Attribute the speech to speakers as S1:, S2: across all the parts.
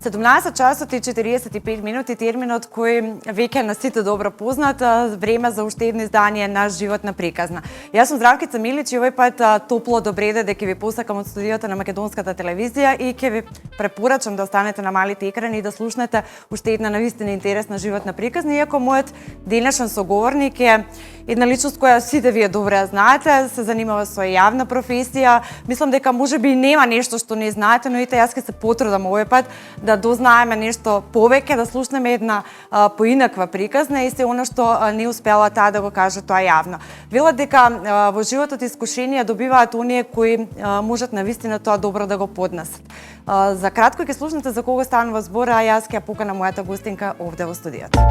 S1: 17 часот и 45 минути, терминот кој веќе на сите добро познат, време за уште едно издание на Животна приказна. Јас сум Здравкица Милич и овој пат топло добреде дека ви посакам од студиото на Македонската телевизија и ќе ви препорачам да останете на малите екрани и да слушнете уште една навистина интересна животна приказна, иако мојот денешен соговорник е една личност која сите вие добре знаете, се занимава со јавна професија. Мислам дека можеби нема нешто што не знаете, но ите јас ќе се потрудам овој пат да дознаеме нешто повеќе, да слушнеме една поинаква приказна и се она што не успела таа да го каже тоа јавно. Велат дека во животот искушенија добиваат оние кои можат навистина тоа добро да го поднесат. За кратко ќе слушнете за кого станува збор, а јас ќе ја поканам мојата гостинка овде во студиото.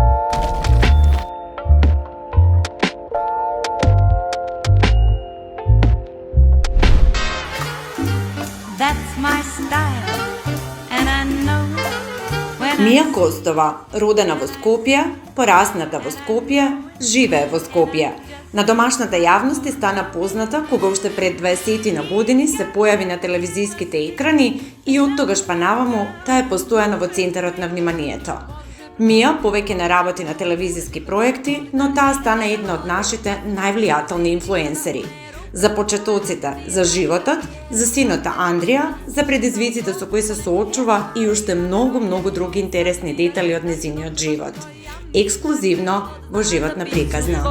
S2: Мија Костова, родена во Скопје, порасната во Скопје, живее во Скопје. На домашната јавност стана позната кога уште пред 20 на години се појави на телевизиските екрани и од тогаш па наваму таа е постојано во центарот на вниманието. Мија повеќе не работи на телевизиски проекти, но таа стана една од нашите највлијателни инфлуенсери. За почетоците, за животот, за синота Андрија, за предизвиците со кои се соочува и уште многу други интересни детали од незиниот живот. Ексклузивно во Животна приказна.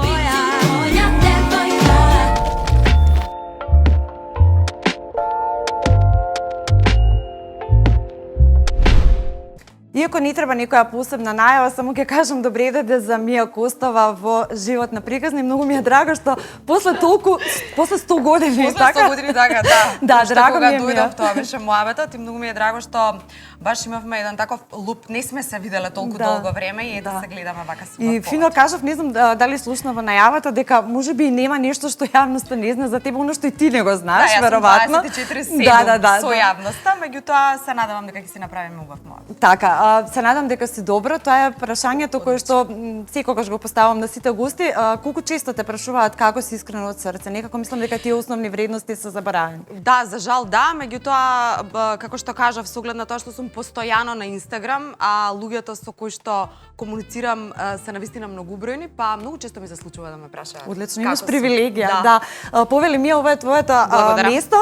S1: Иако не треба никоја посебна најава, само ќе кажам добре дојде за Мија Костова во Животна приказна и многу ми е драго што после 100 години
S3: така. После 100 години така, да.
S1: Да, драго ми е.
S3: Кога дојдов, тоа беше мојабетот и многу ми е драго што баш имавме еден таков луп, не сме се виделе толку долго време и да се гледаме вака си.
S1: И фино кажав, не знам дали слушна во најавата дека можеби и нема нешто што јавноста не знае за тебе, оно што и ти не го знаеш, веројатно.
S3: Да, јас сум 24/7 со јавноста, меѓутоа се надевам дека ќе си направиме убав мојабет.
S1: Така, се надам дека си добро. Тоа е прашањето кое што секогаш го поставам на сите гости. Колку често те прашуваат како си искрено од срце? Некако мислам дека тие основни вредности се заборавени.
S3: Да, за жал да, меѓутоа како што кажав, со оглед на тоа што сум постојано на Инстаграм, а луѓето со кои што комуницирам се навистина многу бројни, па многу често ми се случува да ме прашаат.
S1: Одлично, имаш привилегија. Да. Повели ми ова е твоето место.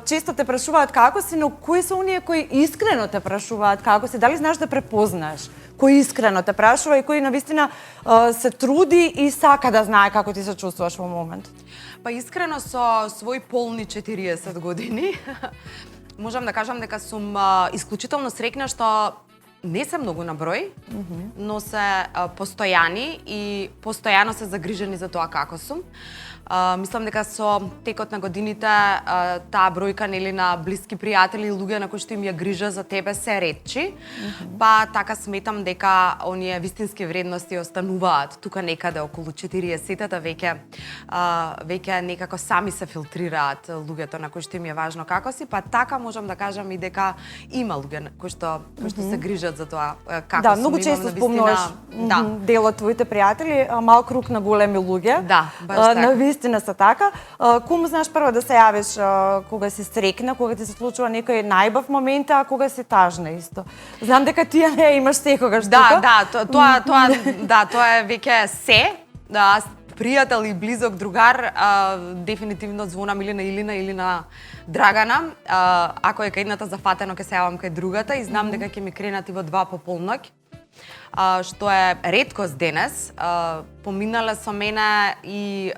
S1: Често те прашуваат како си, но кои се оние кои искрено те прашуваат како си? Дали знаеш да препознаеш кој искрено те прашува и кој навистина се труди и сака да знае како ти се чувствуваш во момент?
S3: Па искрено со свој полни 40 години можам да кажам дека сум исклучително среќна што не се многу на број, но се постојани и постојано се загрижени за тоа како сум. Мислам дека со текот на годините таа бројка нели на блиски пријатели и луѓе на кои што им ја грижа за тебе се ретчи. Па така сметам дека оние вистински вредности остануваат тука некаде околу 40-тата веќе некако сами се филтрираат луѓето на кои што им е важно како си, па така можам да кажам и дека има луѓе кои што се грижат за тоа како
S1: да,
S3: сум.
S1: многу често спомнуваш дел од твоите пријатели, мал круг на големи луѓе.
S3: Да, баш така.
S1: Вистина се така. Кому знаеш прво да се јавиш кога си среќна, кога ти се случува некој најбав момент, а кога си тажна исто? Знам дека ти не имаш секогаш тука.
S3: Тоа е веќе се. Да, пријател и близок другар, дефинитивно звонам или на Драгана. Ако е кај едната зафатено, ќе се јавам кај другата и знам дека ќе ми кренат и во 2 по полноќ. Што е реткост денес. Поминале со мене и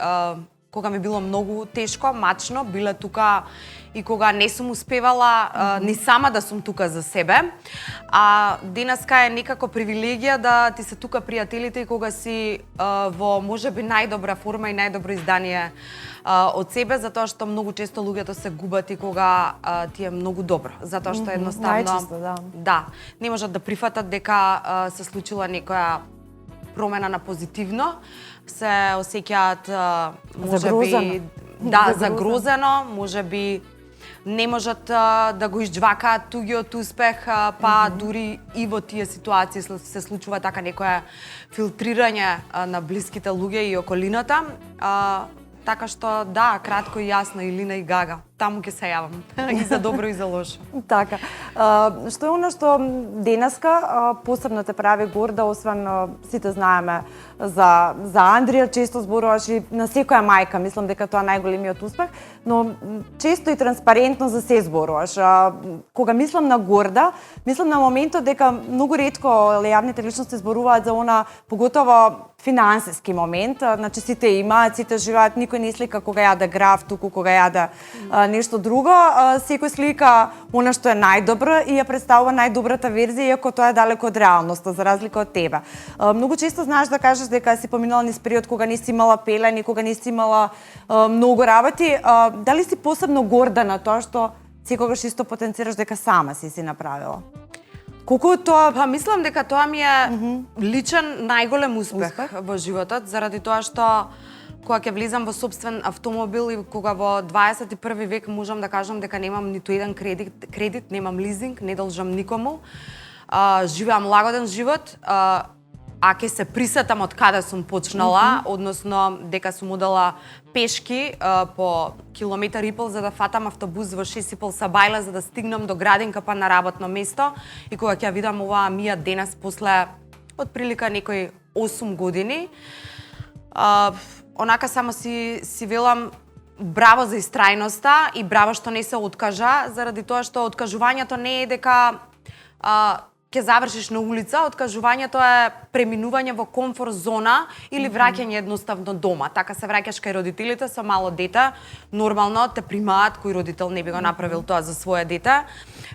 S3: кога ми било многу тешко, мачно, биле тука и кога не сум успевала ни сама да сум тука за себе. А денеска е некако привилегија да ти се тука пријателите и кога си во можеби најдобра форма и најдобро издание од себе, затоа што многу често луѓето се губат и кога ти е многу добро, затоа што едноставно
S1: најчесто,
S3: да, не можат да прифатат дека се случила некоја промена на позитивно, се осеќаат можеби загрозено, можеби не можат да го изџвакаат туѓиот успех, па дури и во тие ситуации се случува така некое филтрирање на блиските луѓе и околината. Така што да, кратко и јасно, Илина и Гага. Таму ќе се јавам. И за добро и за лошо.
S1: Така. Што е оно што денеска посебно те прави горда, освен сите знаеме за Андрија, често зборуваш и на секоја мајка, мислам дека тоа е најголемиот успех, но често и транспарентно за се зборуваш. Кога мислам на горда, мислам на моментот дека многу ретко јавните личности зборуваат за она, поготово финансиски момент, значи сите имаат, сите живеат, никој не слика кога јаде граф, туку кога јаде нешто друго, секој слика она што е најдобро и ја представува најдобрата верзија, иако тоа е далеко од реалноста, за разлика од тебе. Многу често знаеш да кажеш дека си поминала низ период кога не си имала пелени, кога не си имала многу работи. Дали си посебно горда на тоа што секогаш исто потенцираш дека сама си направила? Колку тоа...
S3: Па мислам дека тоа ми е личен најголем успех во животот, заради тоа што кога ќе влизам во собствен автомобил и кога во 21 век можам да кажам дека немам ниту еден кредит, немам лизинг, не должам никому, живеам лагоден живот, а ќе се присетам од каде сум почнала, односно дека сум одела пешки по километар и пол за да фатам автобус во 6:30 сабајле за да стигнам до градинка па на работно место, и кога ќе видам оваа Мија денес после отприлика некои 8 години, онака само си велам браво за истрајноста и браво што не се откажа, заради тоа што откажувањето не е дека ќе завршиш на улица, откажувањето е преминување во комфорт зона или враќање едноставно дома. Така се враќаш кај родителите со мало дете, нормално те примаат, кој родител не би го направил тоа за свое дете.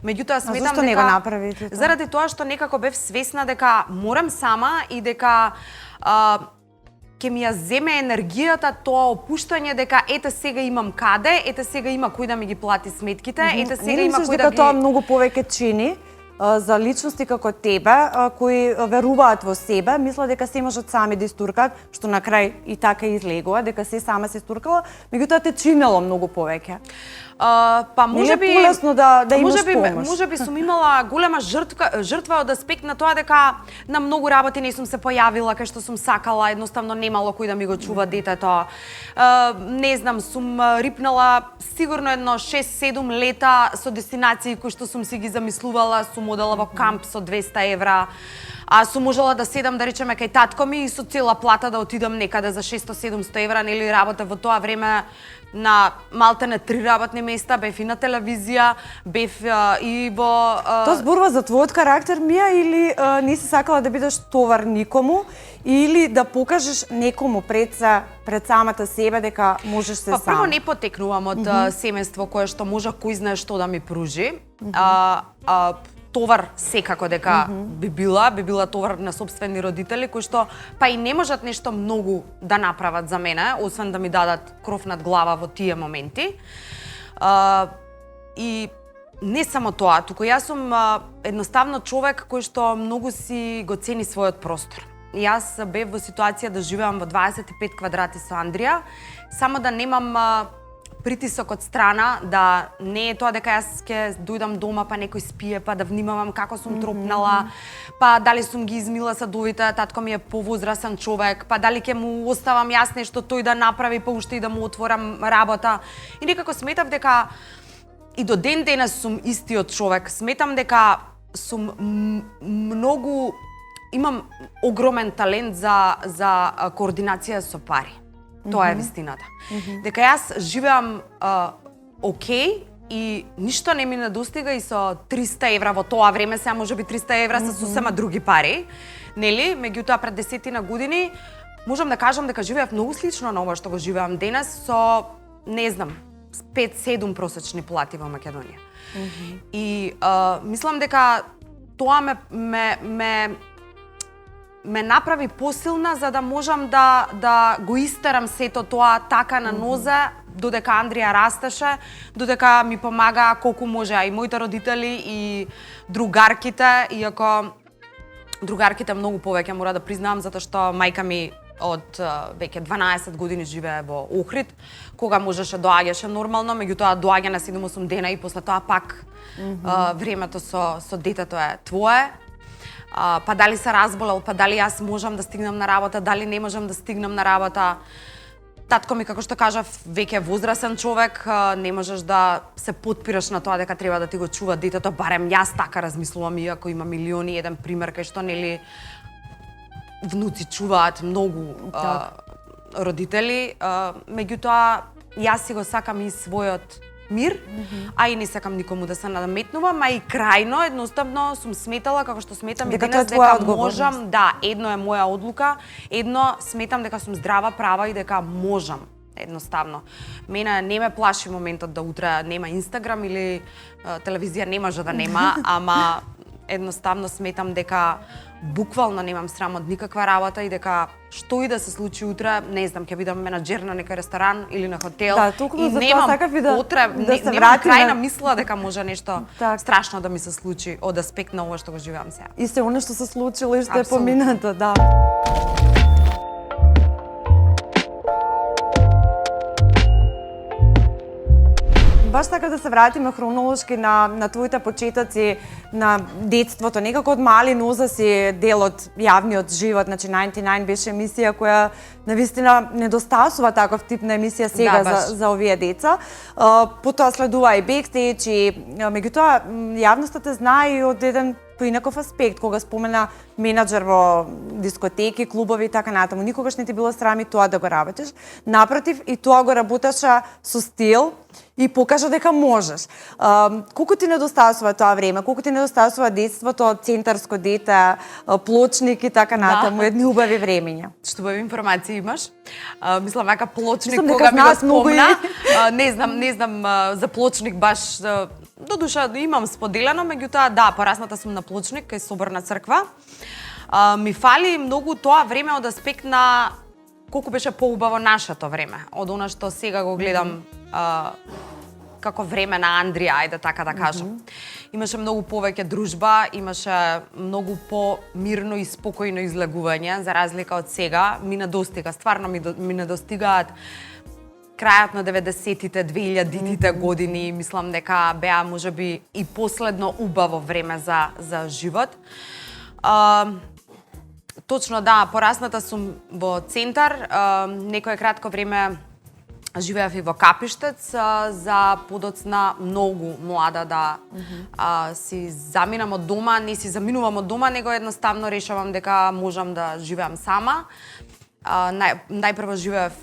S3: Меѓутоа сметам
S1: зашто не го направите тоа?
S3: Заради тоа што некако бев свесна дека морам сама и дека ќе ми ја земе енергијата тоа опуштање дека ете сега имам каде, ете сега има кој да ми ги плати сметките, ете сега има кој да ги...
S1: Тоа многу повеќе чини за личности како тебе, кои веруваат во себе, мисла дека се можат сами да истуркаат, што на крај и така излегува, дека се сама се истуркала, меѓутоа те чинело многу повеќе.
S3: Па можеби
S1: полесно да имаш помош.
S3: Можеби сум имала голема жртва од аспект на тоа дека на многу работи не сум се појавила кај што сум сакала, едноставно немало кој да ми го чува детето. Не знам, сум рипнала сигурно едно 6-7 лета со дестинации кои што сум си ги замислувала, сум одела во камп со 200 евра, а сум можела да седам, да речеме, кај татко ми и со цела плата да отидам некаде за 600-700 евра, нели работа во тоа време на малтене 3 работни места, бев и на телевизија, бев и во...
S1: Тоа зборува за твојот карактер, Мија, или не си сакала да бидеш товар никому, или да покажеш некому пред самата себе дека можеш се сам?
S3: Па прво не потекнувам од семејство кое што може кој знае што да ми пружи. Товар секако дека би била товар на собствени родители кои што па и не можат нешто многу да направат за мене, освен да ми дадат кров над глава во тие моменти. И не само тоа, туку јас сум едноставно човек кој што многу си го цени својот простор. Јас бев во ситуација да живеам во 25 квадрати со Андрија, само да немам притисок од страна, да не е тоа дека јас ќе дојдам дома па некој спие, па да внимавам како сум тропнала, па дали сум ги измила садовите, татко ми е повозрасен човек, па дали ќе му оставам јас нешто тој да направи, па уште и да му отворам работа. И некако сметав дека и до ден денес сум истиот човек. Сметам дека сум многу, имам огромен талент за координација со пари. Тоа е вистината. Дека јас живеам окей и ништо не ми недостига и со 300 евра во тоа време, сега можеби 300 евра се сосема други пари, нели? Меѓутоа пред 10 години можам да кажам дека живеев многу слично на ова што го живеам денес со, не знам, 5-7 просечни плати во Македонија. И мислам дека тоа ме направи посилна за да можам да го истерам сето тоа така на нозе, додека Андрија растеше, додека ми помага колку може, а и моите родители и другарките, иако другарките многу повеќе мора да признавам, затоа што мајка ми од веќе 12 години живее во Охрид, кога можеше доаѓаше нормално, меѓутоа доаѓа на 7-8 дена и после тоа пак времето со детето е твое. Па дали се разболел, па дали јас можам да стигнам на работа, дали не можам да стигнам на работа. Татко ми, како што кажав, веќе возрасен човек, не можеш да се потпираш на тоа дека треба да ти го чува детето, барем јас така размислувам, иако има милиони еден пример кај што нели внуци чуваат многу родители, меѓутоа јас си го сакам и својот мир, а и не сакам никому да се наметнувам, а и крајно едноставно сум сметала како што сметам и денес дека можам, да, едно е моја одлука, едно сметам дека сум здрава, права и дека можам. Едноставно. Мене не ме плаши моментот да утре нема Инстаграм или телевизија не може да нема, ама едноставно сметам дека буквално немам срам од никаква работа и дека што и да се случи утре, не знам, ќе бидам менаџер на некој ресторан или на хотел.
S1: Да, токму за тоа сакав и да се
S3: немам крајна мисла дека може нешто страшно да ми се случи од аспект на ова што го живеам сега.
S1: И се оно што се случило и што е поминато, да. Баш така да се вратиме хронолошки на твоите почетоци на детството. Некако од мали ноза си дел од јавниот живот. Значи 99 беше емисија која навистина недостасува таков тип на емисија сега за овие деца. Потоа следува и бекстејдж и меѓутоа јавноста те знае и од еден поинаков аспект, кога спомена менаџер во дискотеки, клубови и така натаму. Никогаш не ти било срам и тоа да го работиш. Напротив, и тоа го работеше со стил и покажа дека можеш. Колку ти недостасува тоа време, колку ти недостасува детството, центарско дете, плочник и така натаму, едни убави времења.
S3: Што убави информации имаш? Мислам вака плочник кога ми го спомна. Не знам за плочник баш до душа имам споделено, меѓутоа да, порасната сум на плочник кај Соборна црква. Ми фали многу тоа време од аспект на колку беше поубаво нашето време, од она што сега го гледам како време на Андрија, ајде така да кажам. Имаше многу повеќе дружба, имаше многу по-мирно и спокојно излегување, за разлика од сега. Ми недостига, стварно ми недостигаат крајот на 90-тите, 2000-тите години, мислам дека беа можеби и последно убаво време за живот. Точно да, порасната сум во центар, некое кратко време живеев и во Капиштец, за подоцна многу млада да си заминам од дома, не си заминувам од дома, него едноставно решавам дека можам да живеам сама. Најпрво живеев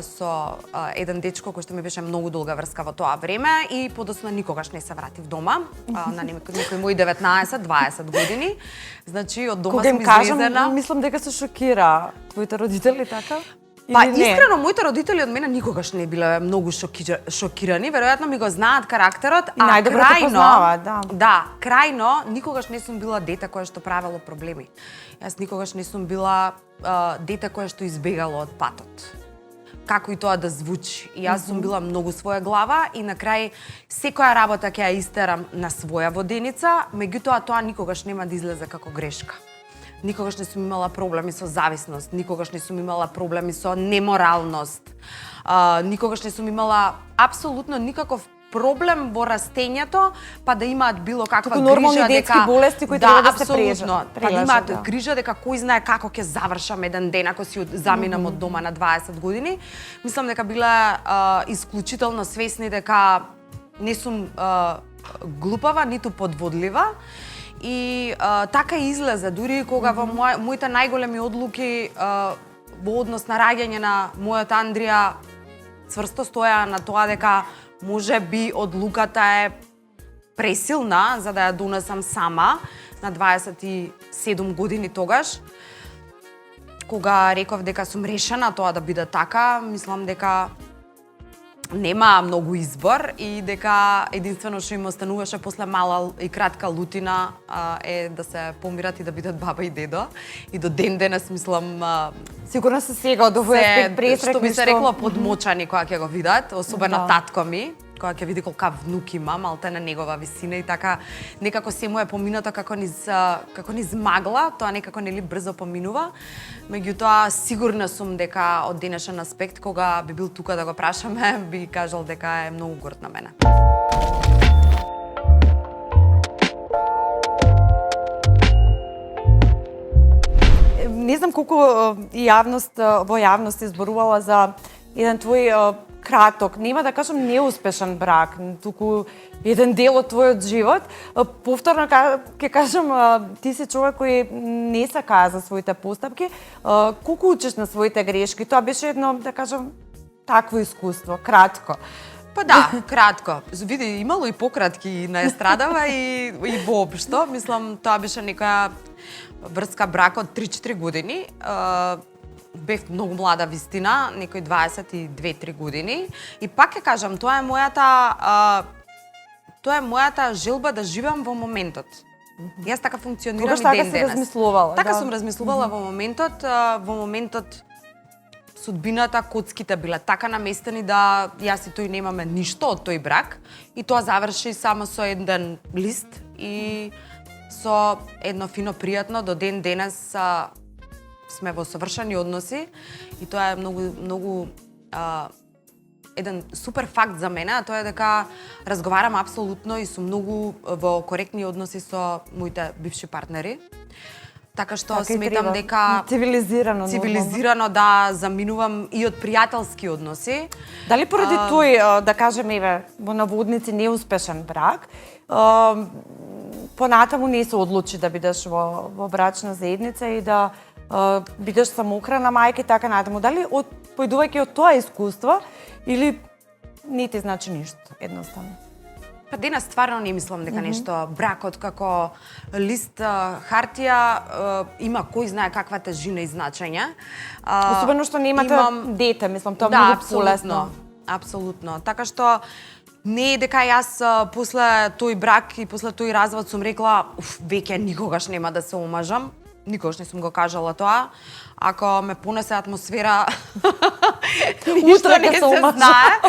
S3: со еден дечко кој што ми беше многу долга врска во тоа време и подоцна никогаш не се вратив дома, на некој мој 19-20 години. Значи од дома сум излезена.
S1: Мислам дека се шокира твоите родители, така?
S3: Па искрено, моите родители од мене никогаш не биле многу шокирани, веројатно ми го знаат карактерот, а крајно, да, крајно никогаш не сум била дете кое што правело проблеми. Јас никогаш не сум била дете кое што избегало од патот. Како и тоа да звучи. И јас сум била многу своја глава и на крај секоја работа ќе ја истерам на своја воденица, меѓутоа тоа никогаш нема да излезе како грешка. Никогаш не сум имала проблеми со зависност, никогаш не сум имала проблеми со неморалност, никогаш не сум имала апсолутно никаков проблем во растењето, па да имаат било каква грижа дека
S1: нормални детски болести кои треба да се прележат.
S3: Па да имаат грижа дека кој знае како ќе завршам еден ден ако си заминам од дома на 20 години. Мислам дека биле исклучително свесни дека не сум глупава ниту подводлива. И така излезе, дури кога во моите најголеми одлуки во однос на раѓање на мојот Андрија цврсто стоја на тоа дека може би одлуката е пресилна за да ја донесам сама на 27 години тогаш. Кога реков дека сум решена тоа да биде така, мислам дека нема многу избор и дека единствено што им остануваше после мала и кратка лутина е да се помират и да бидат баба и дедо. И до ден денес мислам
S1: сигурно се сега од овој аспект пресрекни
S3: што би се рекло подмочани кога ќе го видат, особено татко ми, кога ќе види колка внук има, малте на негова висина и така некако се му е поминато како низ магла, тоа некако нели брзо поминува. Меѓутоа сигурна сум дека од денешен аспект кога би бил тука да го прашаме, би кажал дека е многу горд на мене. Не
S1: знам колку во јавност изборувала за еден твој краток, нема да кажам неуспешен брак, туку еден дел од твојот живот. Повторно ќе кажам, ти си човек кој не се каа за своите постапки. Колку учиш на своите грешки? Тоа беше едно, да кажам, такво искуство, кратко.
S3: Па да, кратко. Види, имало и пократки на естрадава и воопшто. Мислам, тоа беше некоја врска брак од 3-4 години. Бев многу млада вистина, некои 22-3 години. И пак ќе кажам, тоа е мојата желба да живеам во моментот. Јас така функционирам и ден денес.
S1: Така си размислувала?
S3: Така сум размислувала во моментот судбината, коцките биле така наместени да јас и тој немаме ништо од тој брак и тоа заврши само со еден лист и со едно фино пријатно до ден денес сме во совршени односи и тоа е многу еден супер факт за мене, а тоа е дека разговарам апсолутно и сум многу во коректни односи со моите бивши партнери. Така што сметам дека цивилизирано да заминувам и од пријателски односи.
S1: Дали поради тој, да кажем, еве, во наводници неуспешен брак, понатаму не се одлучи да бидеш во брачна заедница и да бидеш самоохрана мајка и така натаму. Дали појдувајќи од тоа искуство или не ти значи ништо, едноставно?
S3: Па денес стварно не мислам дека нешто бракот како лист хартија има кој знае каква тежина и значење.
S1: Особено што немате дете, мислам, тоа многу полесно.
S3: Апсолутно. Така што не е дека јас после тој брак и после тој развод сум рекла, веќе никогаш нема да се омажам. Никогаш не сум го кажала тоа. Ако ме понесе атмосфера, утре не се знае.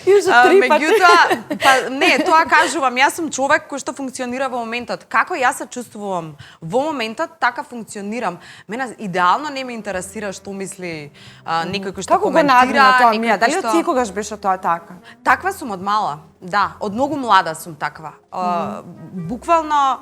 S3: Меѓутоа, па не, тоа кажувам, јас сум човек кој што функционира во моментот. Како јас се чувствувам во моментот, така функционирам. Мене идеално не ме интересира што мисли некој кој што коментира.
S1: Како го надвина тоа, Мија? Дали од секогаш беше тоа така?
S3: Таква сум од мала, да. Од многу млада сум таква. Буквално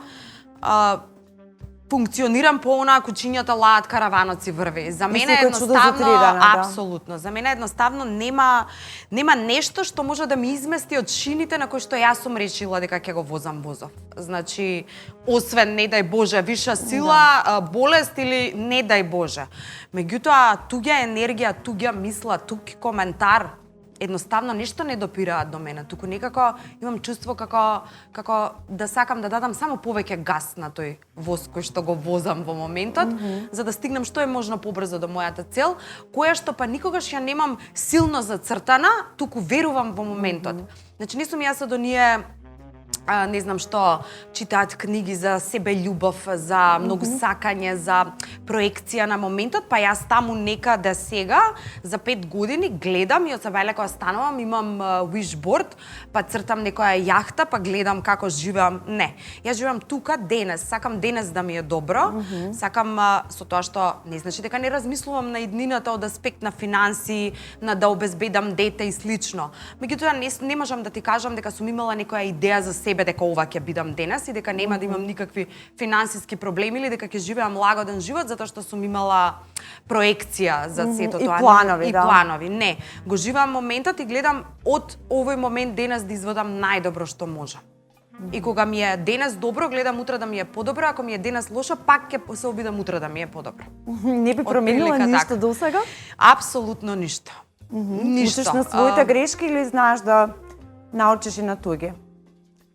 S3: функционирам по она кучињата лаат, караванот си врви. За мене едноставно, апсолутно, за мене едноставно нема нешто што може да ми измести од шините на кои што јас сум решила дека ќе го возам возов. Значи, освен не дај Боже виша сила, болест или не дај Боже. Меѓутоа, туѓа енергија, туѓа мисла, туѓ коментар, едноставно нешто не допираат до мене, туку некако имам чувство како да сакам да дадам само повеќе газ на тој воз кој што го возам во моментот, за да стигнем што е можно побрзо до мојата цел, која што па никогаш ја немам силно зацртана, туку верувам во моментот. Значи не сум јас од оние не знам што, читаат книги за себељубов, за многу сакање, за проекција на моментот, па јас таму некаде сега, за 5 години, гледам и од себе кога станувам, имам wishboard, па цртам некоја јахта, па гледам како живеам. Не, јас живеам тука денес, сакам денес да ми е добро, сакам со тоа што не значи дека не размислувам на иднината од аспект на финанси, на да обезбедам дете и слично. Меѓутоа не можам да ти кажам дека сум имала некоја идеја за себе дека ова ќе бидам денес и дека нема да имам никакви финансиски проблеми или дека ќе живеам лагоден живот затоа што сум имала проекција за сето тоа.
S1: И планови, да.
S3: И планови. Не, го живеам моментот и гледам од овој момент денес да изводам најдобро што можам. И кога ми е денес добро, гледам утре да ми е подобро, ако ми е денес лошо, пак ќе се обидам утре да ми е подобро.
S1: Не би променила ништо до сега?
S3: Апсолутно ништо. Ништо.
S1: Учиш на своите грешки или знаеш да научиш и на туѓи?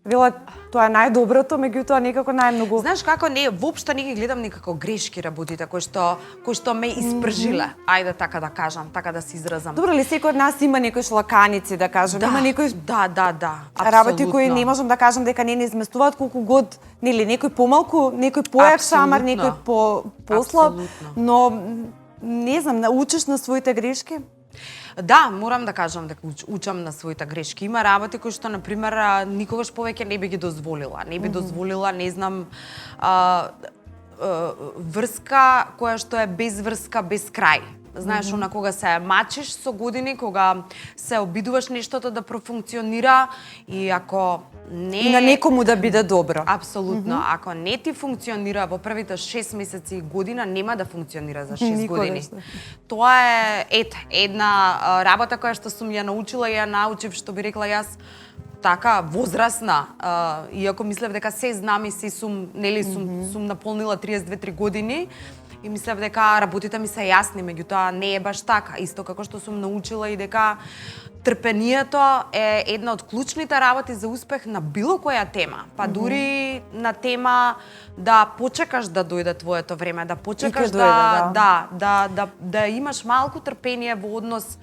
S1: Вела, тоа е најдоброто, меѓутоа некако најмногу.
S3: Знаеш како не, воопшто не ги гледам некако грешки работите кои што ме испржиле. Ајде така да кажам, така да се изразам.
S1: Добро ли секој од нас има некои шлаканици, да кажем, има некои
S3: Да,
S1: работи кои не можам да кажам дека не изместуваат колку год, нели, некој помалку, некој појак шамар, некој послаб, но не знам, научиш на своите грешки?
S3: Да, морам да кажам дека учам на своите грешки. Има работи кои што, например, никогаш повеќе не би ги дозволила. Не би дозволила, не знам, врска која што е без врска, без крај. Знаеш, она кога се мачиш со години, кога се обидуваш нештото да профункционира и ако не...
S1: И на некому да биде добро.
S3: Апсолутно. Ако не ти функционира во првите 6 месеци и година, нема да функционира за 6
S1: Никогаш
S3: години.
S1: не.
S3: Тоа е една работа која што сум ја научила и ја научив, што би рекла јас, така возрасна, иако мислев дека се знам и се сум, нели сум наполнила 32-3 години, и мислев дека работите ми се јасни, меѓутоа не е баш така. Исто како што сум научила и дека трпението е една од клучните работи за успех на било која тема. Па дури на тема да почекаш да дојде твоето време, да почекаш да имаш малку трпение во однос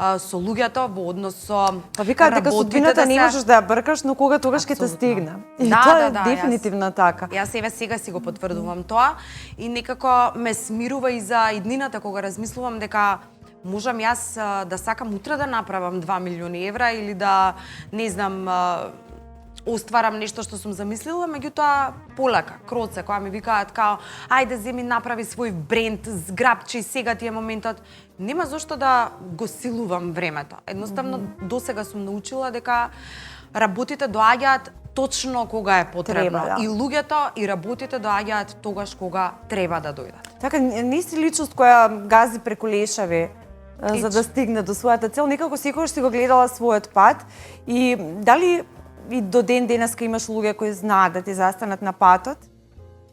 S3: со луѓето, во однос со
S1: Па викаат дека судбината не можеш да ја бркаш, но кога тогаш ќе те стигне. И тоа е дефинитивно така.
S3: Јас сега си го потврдувам тоа и некако ме смирува и за иднината кога размислувам дека можам јас да сакам утре да направам 2 милиони евра или да, не знам, остварам нешто што сум замислила, меѓутоа полека, кроце, која ми викаат као ајде земи направи свој бренд, зграбчи, сега ти е моментот. Нема зошто да го силувам времето. Едноставно досега сум научила дека работите доаѓаат точно кога е потребно.
S1: Треба, да.
S3: И луѓето и работите доаѓаат тогаш кога треба да дојдат.
S1: Така, не си личност која гази преку лешави за да стигне до својата цел. Некако секогаш си го гледала својот пат и дали и до ден денеска имаш луѓе кои знаат да ти застанат на патот,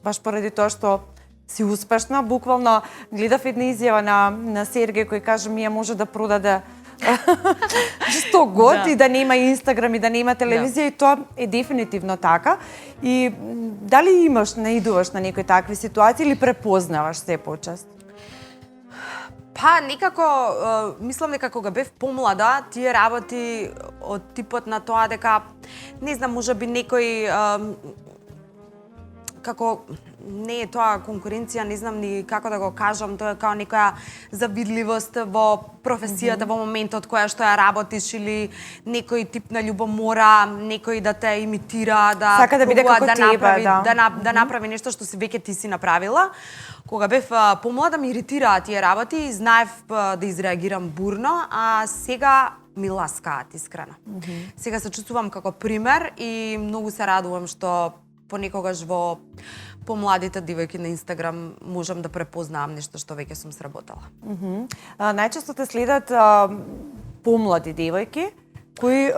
S1: баш поради тоа што си успешна. Буквално гледав една изјава на Сергеј кој каже мија може да продаде 100 год и да нема Инстаграм и да нема телевизија и тоа е дефинитивно така. И дали имаш, наидуваш на некои такви ситуации или препознаваш се почест?
S3: Па некако мислам дека кога бев помлада, тие работи од типот на тоа дека не знам, можеби некој како не е тоа конкуренција, не знам ни како да го кажам, тоа е као некоја завидливост во професијата во моментот која што ја работиш или некој тип на љубомора, некој да те имитира, да
S1: сака да биде како
S3: да
S1: тебе,
S3: направи,
S1: да.
S3: да направи нешто што веќе ти си направила. Кога бев помлада ми иритираа тие работи и знаев да изреагирам бурно, а сега ми ласкаат искрено. Сега се чувствувам како пример и многу се радувам што понекогаш во помладите девојки на Инстаграм можам да препознаам нешто што веќе сум сработала.
S1: Најчесто те следат помлади девојки кои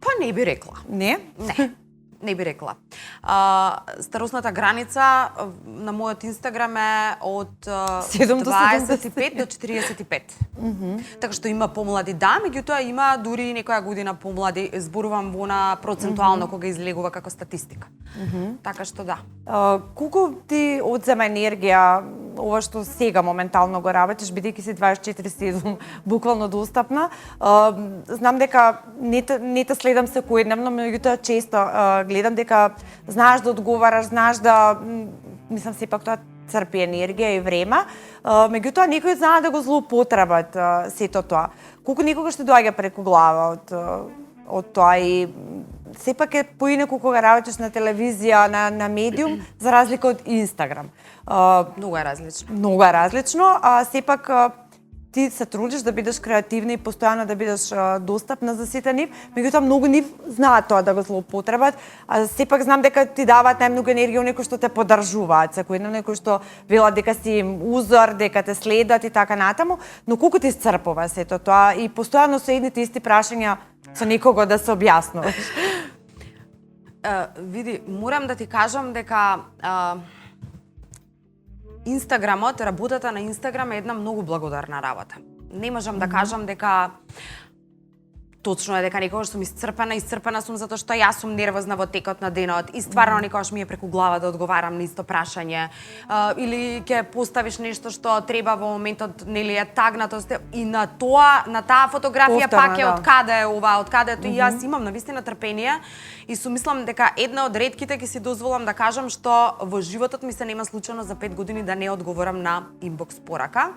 S3: Па не би рекла.
S1: не?
S3: Не би рекла. Старосната граница на мојот Инстаграм е од
S1: 7 до
S3: 25 до 45. Така што има помлади, да, меѓутоа има дури некоја година помлади, зборувам во на процентуално кога излегува како статистика. Така што да.
S1: Колку ти одзема енергија ова што сега моментално го работиш, бидејќи си 24/7 буквално достапна? Знам дека не те следам секојдневно, меѓутоа често гледам дека знаеш да одговараш, знаеш да, мислам сепак тоа црпи енергија и време, меѓутоа некои знаат да го злоупотребат сето тоа. Колку некогаш те доаѓа преку глава од тоа и сепак е поинаку кога работиш на телевизија, на медиум, за разлика од Инстаграм.
S3: Многу е различно.
S1: Многу е различно, а сепак ти се трудиш да бидеш креативна и постојано да бидеш достапна за сите нив, меѓутоа многу нив знаат тоа да го злоупотребат, а сепак знам дека ти даваат најмногу енергија некои што те поддржуваат, секојдневно некои што велат дека си им узор, дека те следат и така натаму, но колку ти исцрпува сето тоа и постојано со едните исти прашања со некого да се објаснуваш?
S3: Види, морам да ти кажам дека Инстаграмот, работата на Инстаграм е една многу благодарна работа. Не можам да кажам дека точно е дека некогаш сум исцрпена сум затоа што јас сум нервозна во текот на денот и стварно некогаш ми е преку глава да одговарам на исто прашање или ќе поставиш нешто што треба во моментот, нели е тагнато и на таа фотографија пак е откаде е ова, откаде е тоа и јас имам навистина трпение и сум мислам дека една од ретките ќе си дозволам да кажам што во животот ми се нема случајно за 5 години да не одговорам на инбокс порака.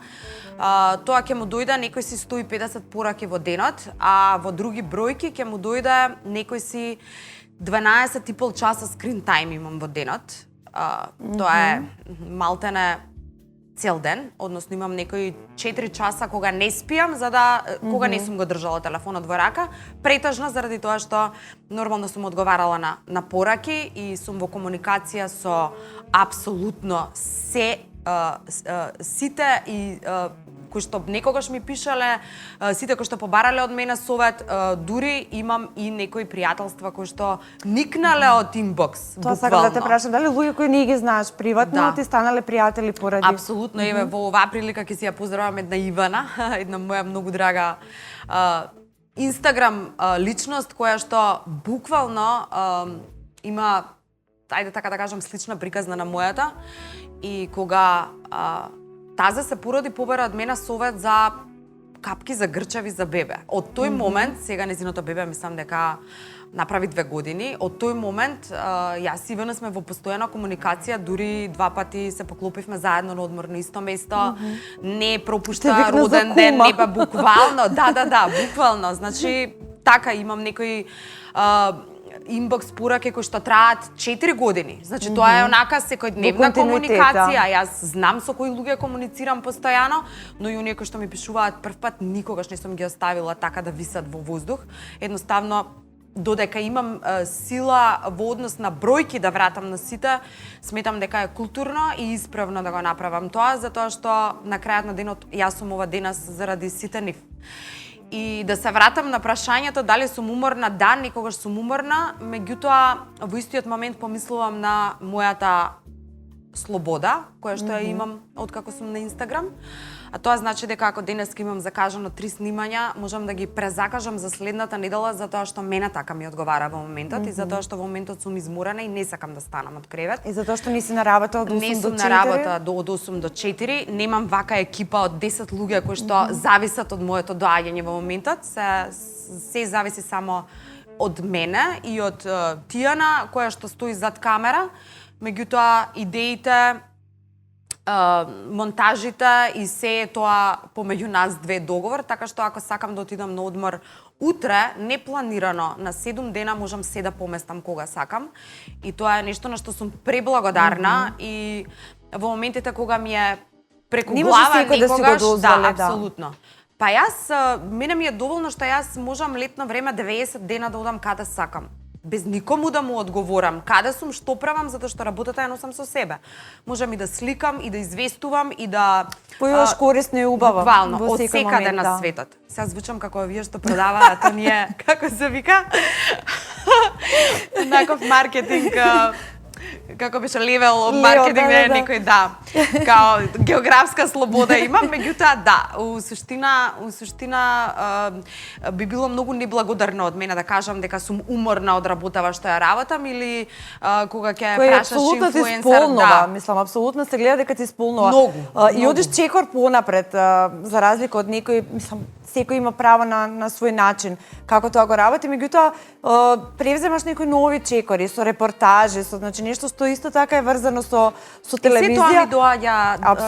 S3: Тоа ќе му дојде некој си 150 пораки во денот, а во други бројки ќе му дојде некој си 12,5 часа скрин тајм имам во денот. Тоа е малтене цел ден, односно имам некои 4 часа кога не спиам, за да кога не сум го држала телефонот во рака, претежно заради тоа што нормално сум одговарала на пораки и сум во комуникација со апсолутно сите и кои што некогаш ми пишале, сите кои што побарале од мене совет, дури имам и некои пријателства кои што никнале од инбокс.
S1: Тоа сакам да те прашам, дали луѓе кои не ги знаеш приватно ти станале пријатели поради?
S3: Апсолутно, еве во оваа прилика ќе си ја поздравам една Ивана, една моја многу драга Инстаграм личност која што буквално има, ајде така да кажам, слична приказна на мојата и кога Таза се породи, побара од мене совет за капки за грчави за бебе. Од тој момент, сега незиното бебе мислам дека направи 2 години, од тој момент јас и Ивана сме во постојана комуникација, дури 2 пати се поклопивме заедно на одмор на исто место, не пропушта роден ден, не ба буквално, да, буквално, значи така имам некои инбокс пораки кои што траат 4 години. Значи тоа е онака секојдневна комуникација. Јас знам со кои луѓе комуницирам постојано, но и оние кои што ми пишуваат прв пат никогаш не сум ги оставила така да висат во воздух. Едноставно додека имам сила во однос на бројки да вратам на сите, сметам дека е културно и исправно да го направам тоа, затоа што на крајот на денот јас сум ова денес заради сите нив. И да се вратам на прашањето дали сум уморна, да, некогаш сум уморна, меѓутоа во истиот момент помислувам на мојата слобода, која што ја имам откако сум на Инстаграм. А тоа значи дека ако денеска имам закажано 3 снимања, можам да ги презакажам за следната недела затоа што мене така ми одговара во моментот и затоа што во моментот сум изморена и не сакам да станам од кревет.
S1: И затоа што не си на работа од 8 до 4?
S3: Не сум на работа од 8 до 4, немам вака екипа од 10 луѓе кои што зависат од моето доаѓање во моментот, се зависи само од мене и од Тијана која што стои зад камера, меѓутоа идеите, монтажите и се тоа помеѓу нас две договор, така што ако сакам да отидам на одмор утре, непланирано, на 7 дена можам се да поместам кога сакам. И тоа е нешто на што сум преблагодарна и во моментите кога ми е преку глава некогаш, да, апсолутно. Па јас, мене ми е доволно што јас можам летно време 90 дена да одам каде сакам. Без никому да му одговорам каде сум, што правам, затоа што работата ја носам со себе. Можам и да сликам, и да известувам, и да...
S1: Појуваш корисно и убаво.
S3: Буквално, од секаде на светот. Сега звучам како овие што продаваат, а ние, како се вика? Наков маркетинг... како беше левел маркетинг, некој као географска слобода имам, меѓутоа у суштина би било многу неблагодарно од мене да кажам дека сум уморна од работава што ја работам или кога ќе прашаш инфлуенсер,
S1: мислам, апсолутно се гледа дека ти исполнува.
S3: Многу.
S1: И одиш чекор понапред, за разлика од некој, мислам, секој има право на свој начин како тоа го работи, меѓутоа превземаш некои нови чекори со репортажи, со значи нешто што исто така е врзано со телевизија.
S3: Се тоа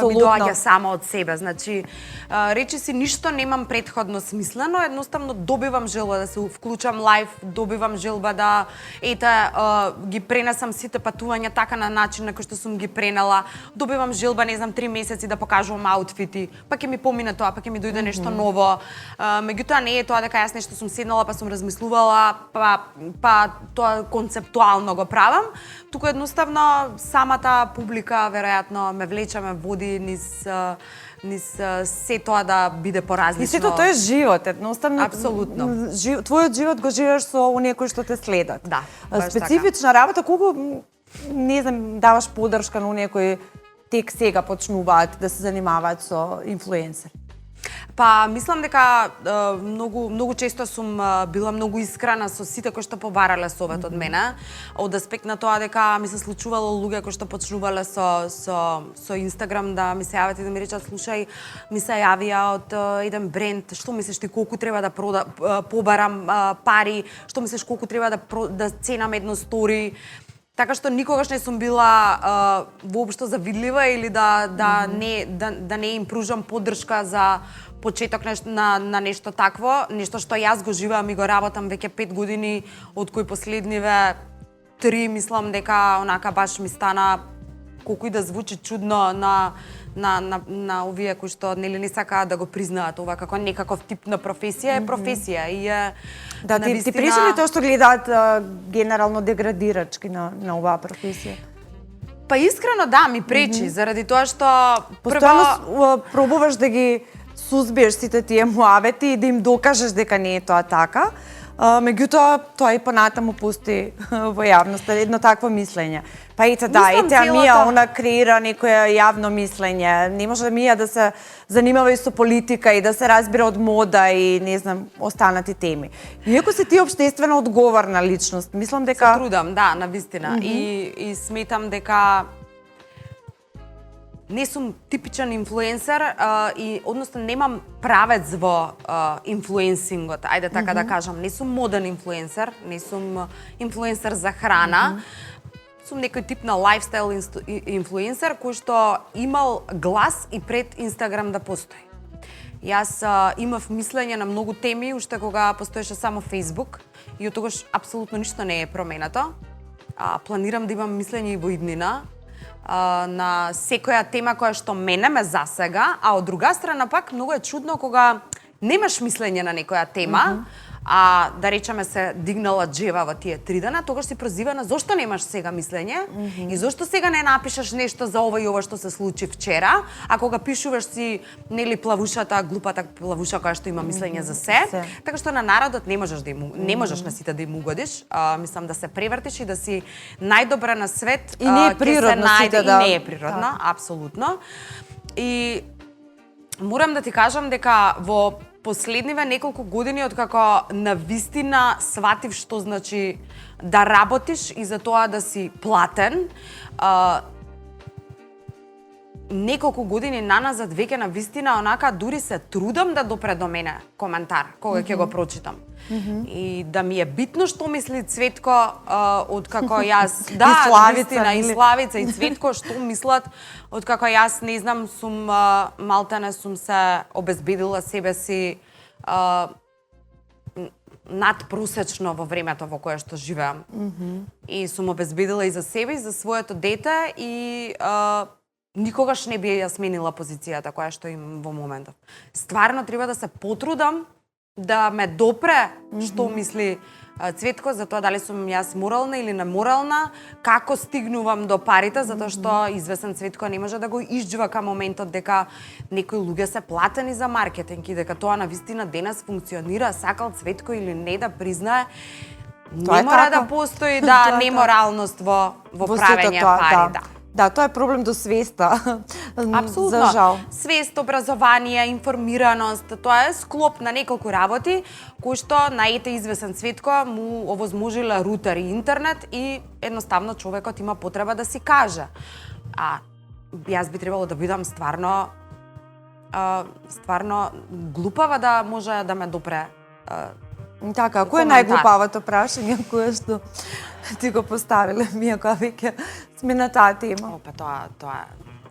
S3: ми доаѓа само од себе, значи речиси ништо немам претходно смислено, едноставно добивам желба да се вклучам лајв, добивам желба да ги пренесам сите патувања така на начин на кој што сум ги пренела, добивам желба, не знам, 3 месеци да покажувам аутфити, па ќе ми помине тоа, па ќе ми дојде нешто ново. Меѓутоа не е тоа дека јас нешто сум седнала па сум размислувала, па тоа концептуално го правам, туку едноставно самата публика веројатно ме влече, ме води низ се тоа да биде поразлично.
S1: И сето тоа е живот, едноставно.
S3: Апсолутно.
S1: Твојот живот го живееш со оние кои што те следат.
S3: Да.
S1: Специфична работа, колку не знам, даваш поддршка на оние кои тек сега почнуваат да се занимаваат со инфлуенсер?
S3: Па, мислам дека многу често сум била многу искрена со сите кои што побарале совет од мене, од аспект на тоа дека ми се случувало луѓе кои што почнувале со Инстаграм да ми се јават и да ми речат: слушај, ми се јавија од еден бренд, што мислиш ти колку треба да побарам пари, што мислиш колку треба да ценам едно стори. Така што никогаш не сум била воопшто завидлива или да не им пружам поддршка за почеток на нешто такво, нешто што јас го живеам и го работам веќе 5 години, од кои последниве 3 мислам дека онака баш ми стана, колку и да звучи чудно, на овие кои што нели не сакаат да го признаат ова како некаков тип на професија е професија и е
S1: Да, ти пречи ли тоа што гледаат генерално деградирачки на оваа професија?
S3: Па искрено да, ми пречи, заради тоа што
S1: Постојано пробуваш да ги сузбиеш сите тие муавети и да им докажеш дека не е тоа така. Меѓутоа, тоа и понатаму пусти во јавноста едно такво мислење. Па ете да,
S3: Мислам,
S1: ете Мија,
S3: целата-
S1: она креира некое јавно мислење. Не може Мија да се занимава и со политика и да се разбира од мода и не знам, останати теми. Иако си ти општествено одговорна личност, мислам дека
S3: се трудам, да, навистина. И сметам дека не сум типичен инфлуенсер и односно немам правец во инфлуенсингот, ајде така да кажам. Не сум моден инфлуенсер, не сум инфлуенсер за храна. Сум некој тип на лайфстайл инфлуенсер кој што имал глас и пред Инстаграм да постои. Јас имав мислење на многу теми уште кога постоеше само Фејсбук и од тогаш апсолутно ништо не е променето. Планирам да имам мислење и во иднина на секоја тема која што мене ме засега, а од друга страна пак многу е чудно кога немаш мислење на некоја тема, а да речеме се дигнала джева во тие 3 дена, тогаш си прозивана зошто немаш сега мислење и зошто сега не напишеш нешто за ова и ова што се случи вчера, а кога пишуваш си нели плавушата, глупата плавуша која што има мислење за се, така што на народот не можеш да не можеш на сите да им угодиш, мислам да се превртиш и да си најдобра на свет,
S1: И не е природно сите да...
S3: И не е природно, апсолутно. И морам да ти кажам дека во последниве неколку години откако навистина сватив што значи да работиш и за тоа да си платен, неколку години наназад веќе навистина онака дури се трудам да допре до мене коментар кога ќе го прочитам. И да ми е битно што мисли Цветко откако јас
S1: И Славица,
S3: и Славица и Цветко што мислат откако јас не знам сум малтене сум се обезбедила себе си надпросечно во времето во кое што живеам. И сум обезбедила и за себе и за своето дете и никогаш не би ја сменила позицијата која што имам во моментов. Стварно треба да се потрудам да ме допре што мисли Цветко за тоа дали сум јас морална или неморална, како стигнувам до парите, затоа што известен Цветко не може да го изџвака моментот дека некои луѓе се платени за маркетинг и дека тоа навистина денес функционира, сакал Цветко или не да признае, не мора да постои неморалност во правење пари, да.
S1: Да, тоа е проблем до свеста.
S3: Апсолутно.
S1: За жал.
S3: Свест, образование, информираност, тоа е склоп на неколку работи кои што на ете известен Цветко му овозможила рутер и интернет и едноставно човекот има потреба да си каже. А јас би требало да бидам стварно глупава да може да ме допре.
S1: Така, кој е најглупавото прашање кое што ти го поставиле, Мија, кога веќе сме на таа тема?
S3: Опа, тоа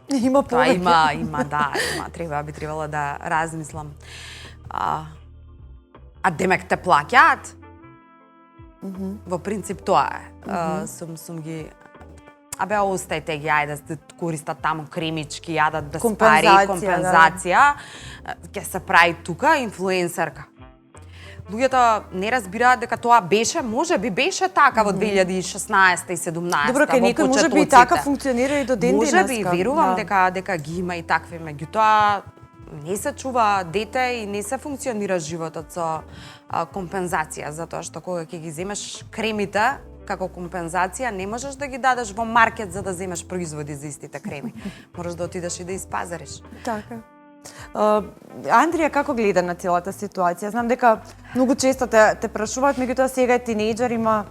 S1: Има повеќе.
S3: Има, би требало да размислам. А демек те плаќаат? Во принцип тоа е. Сум ги остајте ги, ајде да користат таму кремички, јадат без пари, компензација. Ќе се прави тука инфлуенсерка. Луѓето не разбираат дека тоа можеби беше така во 2016 и 2017.
S1: Добро, кај некој можеби и така функционира и до ден денеска.
S3: Можеби, верувам дека ги има и такви, меѓутоа не се чува дете и не се функционира животот со компензација, затоа што кога ќе ги земеш кремите како компензација, не можеш да ги дадеш во маркет за да земеш производи за истите креми. Можеш да отидеш и да испазариш.
S1: Така. Андрија, како гледа на целата ситуација? Знам дека многу често те прашуваат, меѓутоа сега е тинејџер, има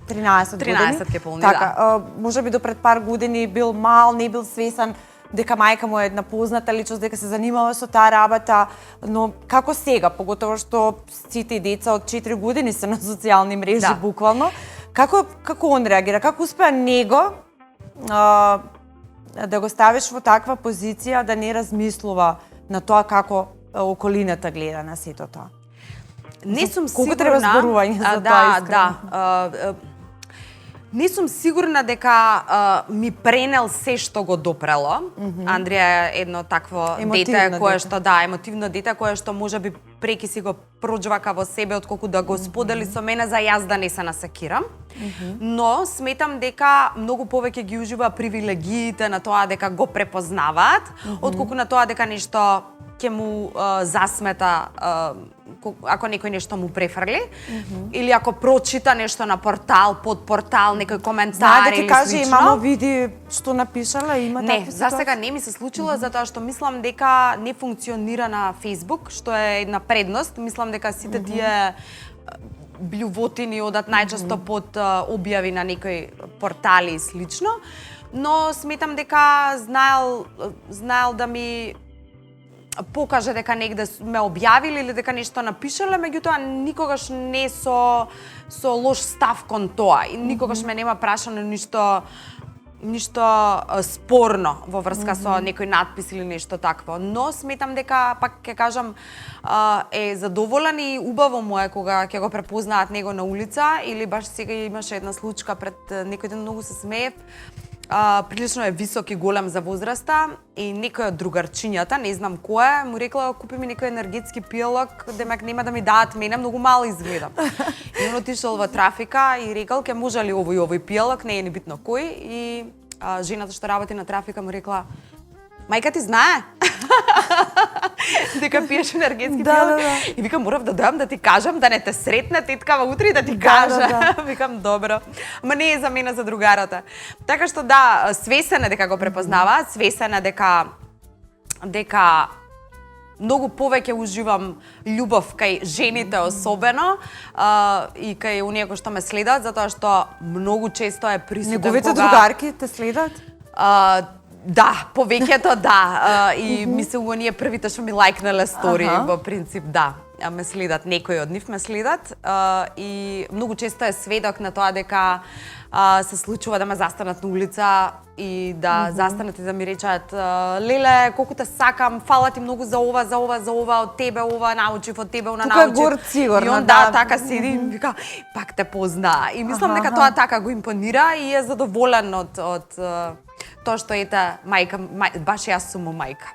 S1: 13 години.
S3: 13 ќе полни,
S1: така, може би до пред пар години бил мал, не бил свесен дека мајка му е една позната личност, дека се занимава со таа работа, но како сега, поготово што сите деца од 4 години се на социјални мрежи буквално, како он реагира, како успеа него да го ставиш во таква позиција да не размислува на тоа како околината гледа на сето тоа?
S3: Не сум
S1: колку
S3: сигурна.
S1: треба зборување за тоа искрено?
S3: Не сум сигурна дека ми пренел се што го допрело. Андреја е едно такво дете кое што емотивно дете кое што можеби преки си го проџвака во себе отколку да го сподели со мене за јас да не се насекирам. Но сметам дека многу повеќе ги ужива привилегиите на тоа дека го препознаваат, отколку на тоа дека нешто ќе му засмета ако некој нешто му префрли, или ако прочита нешто на портал, под портал, некој коментар или
S1: слично. Да ти каже, мамо, види што напишала, има такви ситуации?
S3: Не, за сега не ми се случило, затоа што мислам дека не функционира на Facebook, што е една предност. Мислам дека сите тие блювотини одат најчесто под објави на некои портали и слично, но сметам дека знаел да ми покаже дека негде ме објавили или дека нешто напишале, меѓутоа никогаш не со лош став кон тоа и никогаш ме нема прашано ништо спорно во врска со некој надпис или нешто такво. Но сметам дека, пак ќе кажам, е задоволен и убаво му е кога ќе го препознаат него на улица, или баш сега имаше една случка пред некој ден, многу се смеев. Прилично е висок и голем за возраста и некој од другарчињата, не знам која, му рекла купи ми некој енергетски пијалок, демек нема да ми дадат мене, многу мал изгледам. И он отишол во трафика и рекал ке може ли овој пијалок, не е ни битно кој, и жената што работи на трафика му рекла: мајка ти знае дека пиеш енергетски пијалок. И викам, морав да дојам да ти кажам, да не те сретне теткава утре и да ти каже. Викам, добро. Ма не е за мене, за другарата. Така што да, свесен е дека го препознава, свесен е дека многу повеќе уживам љубов кај жените особено и кај оние кои што ме следат, затоа што многу често е присутен
S1: неговите другарки те следат?
S3: Да, повеќето да. И мислам, оние првите што ми лајкнале стори, во принцип да. Ме следат, некои од нив ме следат. И многу често е сведок на тоа дека се случува да ме застанат на улица и да застанат и да ми речат: леле, колку те сакам, фала ти многу за ова, од тебе ова научив, од тебе она научив.
S1: Тука е горд сигурно,
S3: и он така седи и вика, пак те познаа. И мислам дека тоа така го импонира и е задоволен од тоа што ете мајка, баш јас сум му мајка.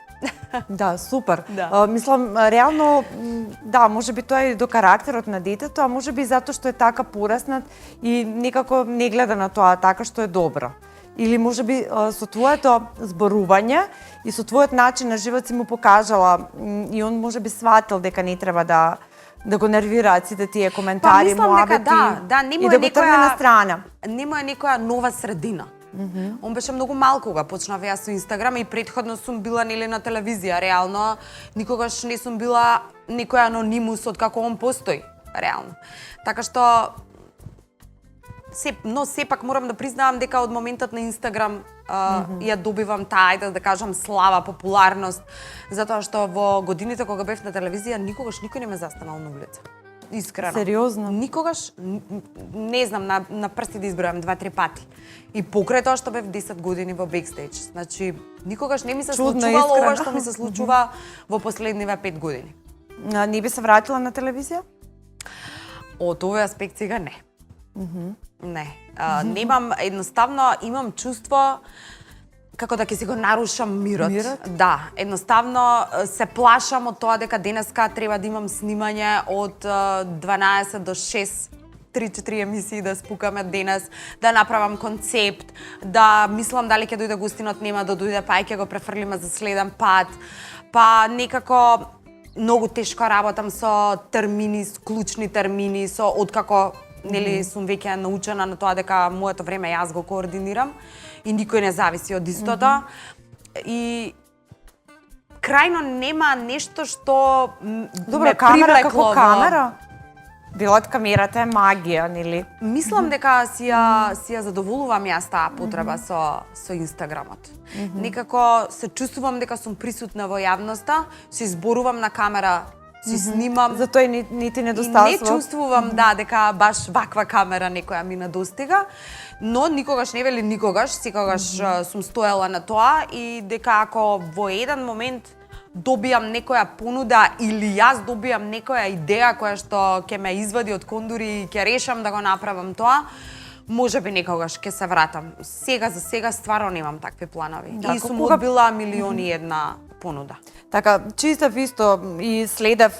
S1: Да, супер.
S3: Да.
S1: Мислам, реално, да, може би тоа е и до карактерот на детето, а може би затоа што е така пораснат и некако не гледа на тоа така што е добро. Или може би со твоето зборување и со твојот начин на живот си му покажала и он може би сватил дека не треба да го нервираат сите тие коментари, муабети, и да го тргне на страна.
S3: Нема е некоја нова средина. Он беше многу мал кога почнав јас со Инстаграм и претходно сум била нели на телевизија, реално никогаш не сум била некој анонимус од како он постои, реално. Така што но сепак морам да признавам дека од моментот на Инстаграм ја добивам таа, да кажам, слава, популарност, затоа што во годините кога бев на телевизија никогаш никој не ме застанал на улица. Искрено.
S1: Сериозно?
S3: Никогаш, не знам, на прсти да избројам 2-3 пати. И покрај тоа што бев 10 години во бекстејдж. Значи, никогаш не ми се случувало ова што ми се случува во последниве 5 години.
S1: Не би се вратила на телевизија?
S3: Од овој аспект сега не. Не. Немам, едноставно имам чувство како да ќе си го нарушам мирот. Да, едноставно се плашам од тоа дека денеска треба да имам снимање од 12 до 6, 3-4 емисии да спукаме денес, да направам концепт, да мислам дали ќе дојде гостинот, нема да дојде, па ќе го префрлиме за следен пат. Па некако многу тешко работам со термини, клучни термини, со откако нели сум веќе научена на тоа дека моето време јас го координирам и никој не зависи од истото. И крајно нема нешто што
S1: добро, камера како камера? Билот камерата е магија, нели?
S3: Мислам дека си ја задоволувам јас таа потреба со Инстаграмот. Некако се чувствувам дека сум присутна во јавноста, се изборувам на камера, си снимам.
S1: Затоа ни ти недостасува.
S3: И не чувствувам дека баш ваква камера некоја ми недостига, но никогаш не вели никогаш, секогаш сум стоела на тоа и дека ако во еден момент добијам некоја понуда или јас добијам некоја идеја која што ќе ме извади од кондури и ќе решам да го направам тоа, можеби некогаш ќе се вратам. Сега за сега стварно немам такви планови.
S1: Да,
S3: И сум
S1: кога-
S3: одбила милиони и една понуда.
S1: Така, чистав исто и следев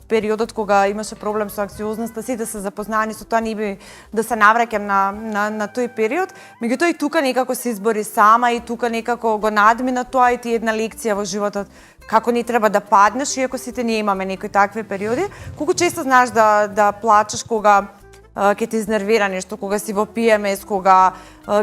S1: периодот кога имаше проблем со анксиозноста, сите се запознаани со тоа, не би да се навраќам на тој период. Меѓутоа и тука некако се избори сама и тука некако го надмина тоа и ти една лекција во животот како не треба да паднеш, иако сите ние имаме некои такви периоди. Колку често знаеш да плачеш кога ќе те изнервира нешто, кога си во PMS, кога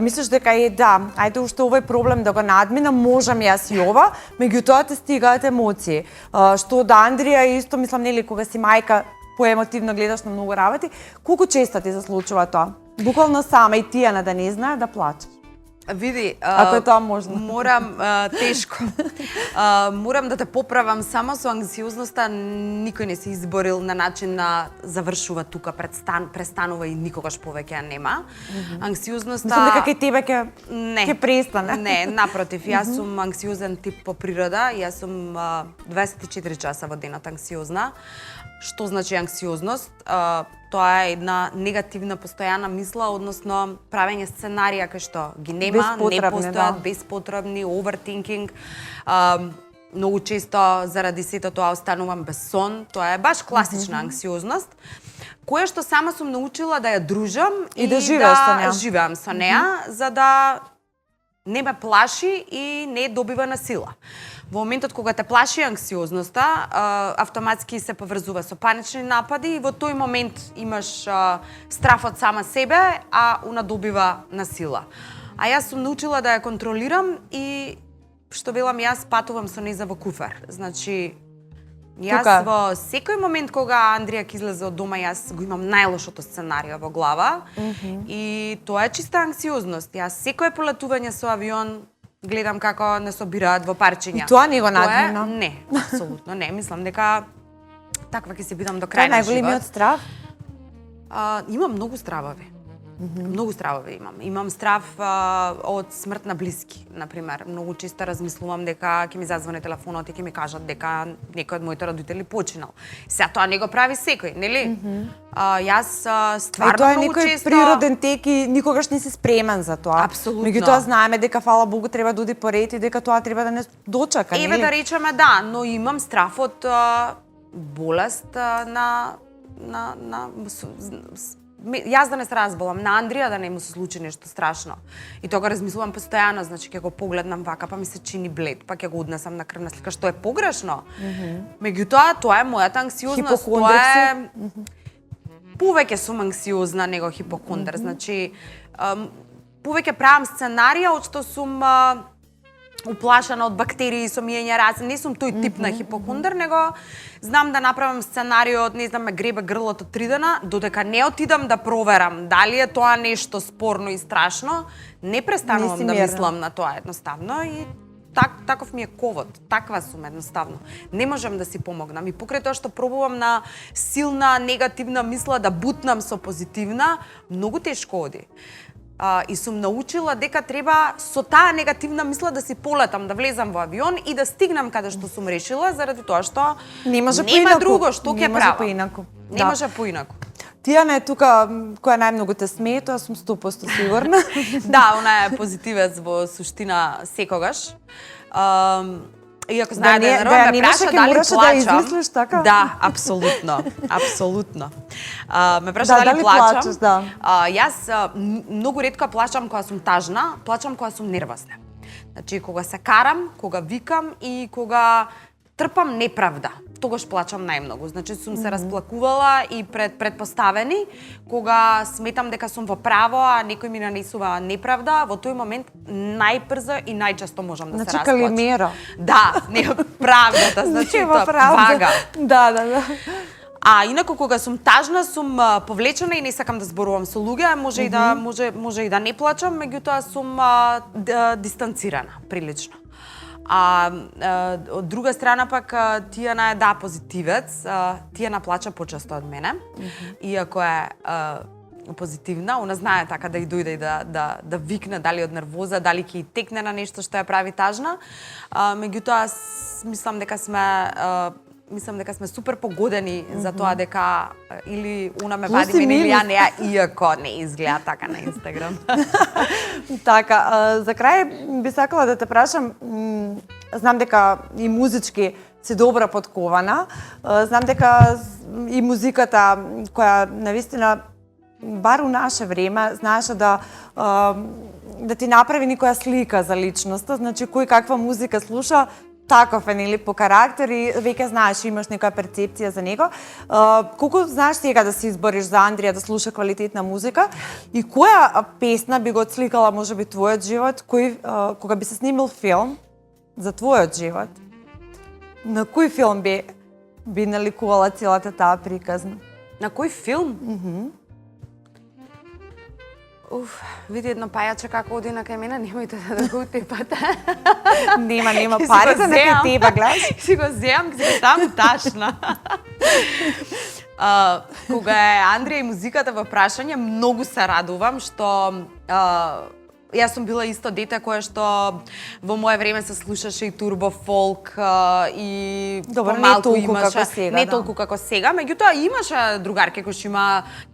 S1: мислиш дека да, ајде уште овој проблем да го надминам, можам јас и ова, меѓутоа те стигаат емоции. Што од Андрија исто, мислам, нели, кога си мајка, поемотивно гледаш на многу работи, колку често ти се случува тоа? Буквално сама и Тијана да не знае да плачеш.
S3: Види,
S1: Ако е тоа можно.
S3: Морам тешко. Морам да те поправам, само со анксиозноста никој не се изборил на начин на завршува тука, престанува и никогаш повеќе ја нема. Анксиозноста
S1: Мислам дека кај тебе ќе престане.
S3: Не, напротив, јас сум анксиозен тип по природа, јас сум 24 часа во денот анксиозна. Што значи анксиозност? Тоа е една негативна постојана мисла, односно правење сценарија кај што ги нема, не постојат, беспотребни, overthinking. Многу често заради сето тоа останувам без сон. Тоа е баш класична анксиозност, која што сама сум научила да ја дружам
S1: и да
S3: живеам со неа, за да не ме плаши и не добива на сила. Во моментот кога те плаши анксиозноста, автоматски се поврзува со панични напади и во тој момент имаш страф од сама себе, а она добива на сила. А јас сум научила да ја контролирам и, што велам, јас патувам со неза во куфар. Значи, јас во секој момент кога Андрија ќе излезе од дома, јас го имам најлошото сценарио во глава и тоа е чиста анксиозност. Јас секое полетување со авион гледам како не собираат во парчиња.
S1: И тоа не го надмина?
S3: Не, апсолутно не. Мислам дека таква ќе се бидам до крај
S1: на живот.
S3: Тоа е
S1: најголемиот страв?
S3: Имам многу стравови. Многу стравови имам. Имам страв од смрт на блиски, например. Многу често размислувам дека ќе ми зазвони телефонот и ќе ми кажат дека некој од моите родители починал. Сега тоа не го прави секој, нели? Јас стварно многу
S1: тоа е
S3: често...
S1: некој природен тек и никогаш не си спремен за тоа.
S3: Апсолутно.
S1: Меѓутоа знаеме дека, фала Богу, треба да оди поред и дека тоа треба да не дочака, нели?
S3: Еве да речеме да, но имам страф од болест јас да не се разболам, на Андрија да не му се случи нешто страшно. И тоа го размислувам постојано, значи ќе го погледнам вака, па ми се чини блед, па ќе го однесам на крвна слика, што е погрешно. Меѓутоа, тоа е мојата анксиозност, тоа е... Повеќе сум анксиозна него хипохондер, значи повеќе правам сценарија од што сум уплашена од бактерии со мијање раце. Не сум тој тип на хипохондер, него знам да направам сценарио од, не знам, ме гребе грлото 3 дена, додека не отидам да проверам дали е тоа нешто спорно и страшно, не престанувам да мислам на тоа едноставно и таков ми е ковод, таква сум едноставно. Не можам да си помогнам и покрај тоа што пробувам на силна негативна мисла да бутнам со позитивна, многу тешко оди. И сум научила дека треба со таа негативна мисла да си полетам, да влезам во авион и да стигнам каде што сум решила, заради тоа што нема друго што ќе правам. Не може поинаку.
S1: Тијана е тука која најмногу те смее, тоа сум 100% сигурна.
S3: Да, она е позитивец во суштина секогаш. Иако знае да ме праша дали плачам.
S1: Да измислиш така?
S3: Да, апсолутно, апсолутно. Ме праша дали плачам. Јас многу ретко плачам кога сум тажна, плачам кога сум нервозна. Значи, кога се карам, кога викам и кога трпам неправда, тогаш плачам најмногу. Значи, сум се расплакувала и пред предпоставени, кога сметам дека сум во право, а некој ми нанесува неправда, во тој момент најбрзо и најчесто можам да се расплачам.
S1: Значи, Калимера.
S3: Да, не правдата, значи вага.
S1: Да.
S3: А инаку кога сум тажна, сум повлечена и не сакам да зборувам со луѓе, може и да не плачам, меѓутоа сум дистанцирана прилично. Од друга страна пак Тијана е позитивец, Тијана плача почесто од мене, иако е позитивна, она знае така да и дојде и да викне дали од нервоза, дали ќе текне на нешто што ја прави тажна. Меѓутоа мислам дека сме мислам дека сме супер погодени за тоа дека или она ме вади
S1: Плюс и
S3: мене или ја
S1: минус.
S3: неа, иако не изгледа така на Инстаграм.
S1: Така, за крај би сакала да те прашам, знам дека и музички си добра подкована, знам дека и музиката која навистина бар у наше време знаеше да ти направи некоја слика за личноста, значи кој каква музика слуша, таков е, нели, по карактер и веќе знаеш, имаш некоја перцепција за него. Колку знаеш сега да се избориш за Андрија да слуша квалитетна музика и која песна би го отсликала можеби твојот живот, кога би се снимил филм за твојот живот? На кој филм би наликувала целата таа приказна?
S3: На кој филм? Уф, види едно пајаче како оди на кај мене, немојте да го утепате.
S1: Нема
S3: Ќе си
S1: парите
S3: го
S1: на
S3: земам.
S1: тебе, гледаш?
S3: Си го земам, ќе си ставам ташна. Кога е Андрија и музиката во прашање, многу се радувам што јас сум била исто дете кое што во мое време се слушаше и турбо фолк и
S1: Добро, не
S3: помалку
S1: толку
S3: имаше,
S1: како сега,
S3: не
S1: да.
S3: толку како сега, меѓутоа имаше другарке кои што има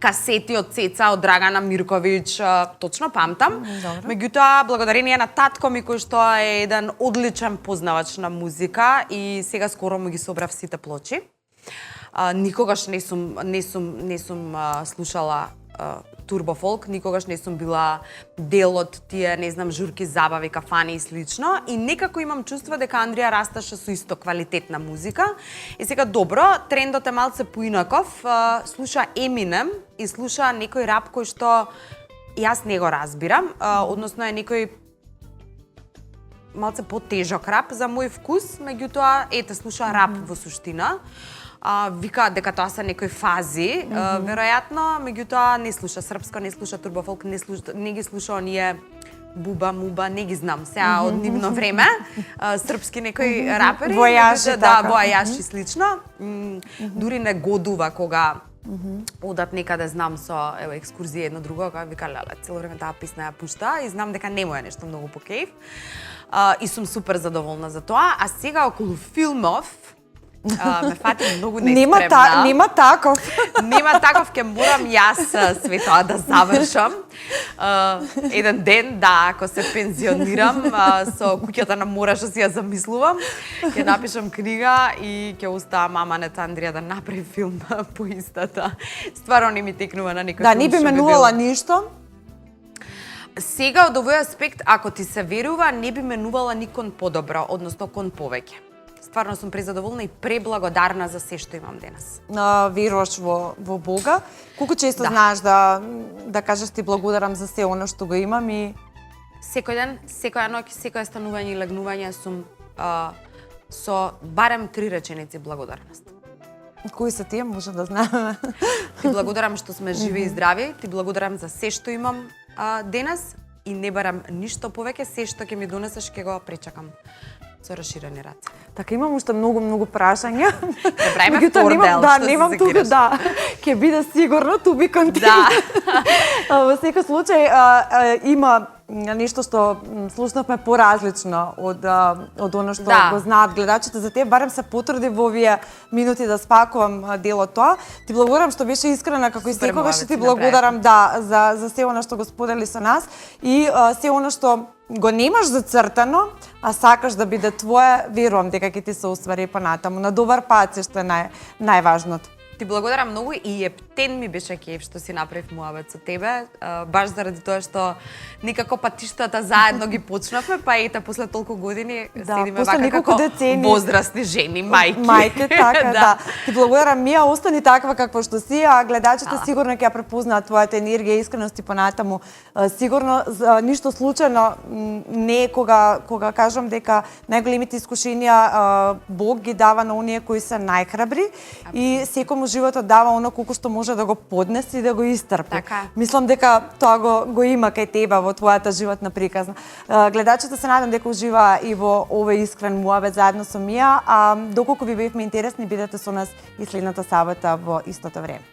S3: касети од Цеца, од Драгана Мирковиќ, точно памтам.
S1: Добро.
S3: Меѓутоа благодарение на татко ми кој што е еден одличен познавач на музика и сега скоро му ги собрав сите плочи. Никогаш не сум слушала турбо фолк, никогаш не сум била дел од тие, не знам, журки, забави, кафани и слично. И некако имам чувство дека Андрија расташе со исто квалитетна музика. И сега добро, трендот е малце поинаков. Слуша Еминем и слуша некој рап кој што јас не го разбирам, односно е некој малце потежок рап за мој вкус, меѓутоа ете слуша рап во суштина. Вика дека тоа се некои фази, веројатно, меѓутоа не слуша српско, не слуша турбофолк, не ги слуша оние Буба, Муба, не ги знам сега од нивно време, српски некои рапери,
S1: Војажи,
S3: да,
S1: така.
S3: војажи слично. Дури не годува кога одат некаде, знам, со екскурзија едно друго, кога вика леле, цело време таа песна ја пушта и знам дека не му е нешто многу по кејф. И сум супер задоволна за тоа, а сега околу филмов ме фати многу неспремна.
S1: Нема таков.
S3: Нема таков, ќе морам јас све тоа да завршам. Еден ден, да, ако се пензионирам, со куќата на мора што си ја замислувам, ќе напишам книга и ќе оставам аманет Андрија да направи филм по истата. Стварно не ми текнува на некој
S1: Да,
S3: филм
S1: не би
S3: што
S1: менувала
S3: бил.
S1: ништо.
S3: Сега од овој аспект, ако ти се верува, не би менувала ни кон подобро, односно кон повеќе. Стварно сум презадоволна и преблагодарна за се што имам денес.
S1: Веруваш во Бога. Колку често
S3: Да.
S1: знаеш да кажеш ти благодарам за се оно што го имам и
S3: Секој ден, секоја ноќ, секое станување и легнување сум со барем 3 реченици благодарност.
S1: кои се тие, може да знаеме.
S3: Ти благодарам што сме живи и здрави, ти благодарам за се што имам денес и не барам ништо повеќе, се што ќе ми донесеш ќе го пречакам со расширени раце.
S1: Така имам уште многу прашања.
S3: Да правиме
S1: Меѓутоа,
S3: втор
S1: немам,
S3: дел,
S1: да,
S3: што се
S1: немам туку,
S3: секираш.
S1: да. Ќе биде сигурно to be continued.
S3: Да.
S1: Во секој случај има нешто што слушнавме поразлично од оно што
S3: Да.
S1: го знаат гледачите за тебе, барем се потруди во овие минути да спакувам дел од тоа. Ти благодарам што беше искрена како и
S3: Супер
S1: секогаш
S3: муавет
S1: и ти
S3: си направи.
S1: благодарам за се оно што го сподели со нас и се оно што го немаш зацртано, а сакаш да биде твое, верувам дека ќе ти се оствари понатаму. На добар пат се што е најважното.
S3: Ти благодарам многу и ептен ми беше кејф што си направив муавет со тебе, баш заради тоа што некако патиштата заедно ги почнавме, па ете после толку години седиме
S1: после
S3: вака
S1: неколку
S3: како
S1: децении.
S3: возрастни жени, мајки.
S1: Мајке, така, да. Ти благодарам, Мија, остани таква каква што си, а гледачите сигурно ќе ја препознаат твојата енергија и искреност и понатаму. Сигурно ништо случајно не е кога кажам дека најголемите искушенија Бог ги дава на оние кои се најхрабри и секому животот дава оно колку што може да го поднесе и да го истрпи.
S3: Така е.
S1: Мислам дека тоа го има кај тебе во твојата животна приказна. Гледачите се надам дека уживаа и во овој искрен муавет заедно со Мија, а доколку ви бевме интересни, бидете со нас и следната сабота во истото време.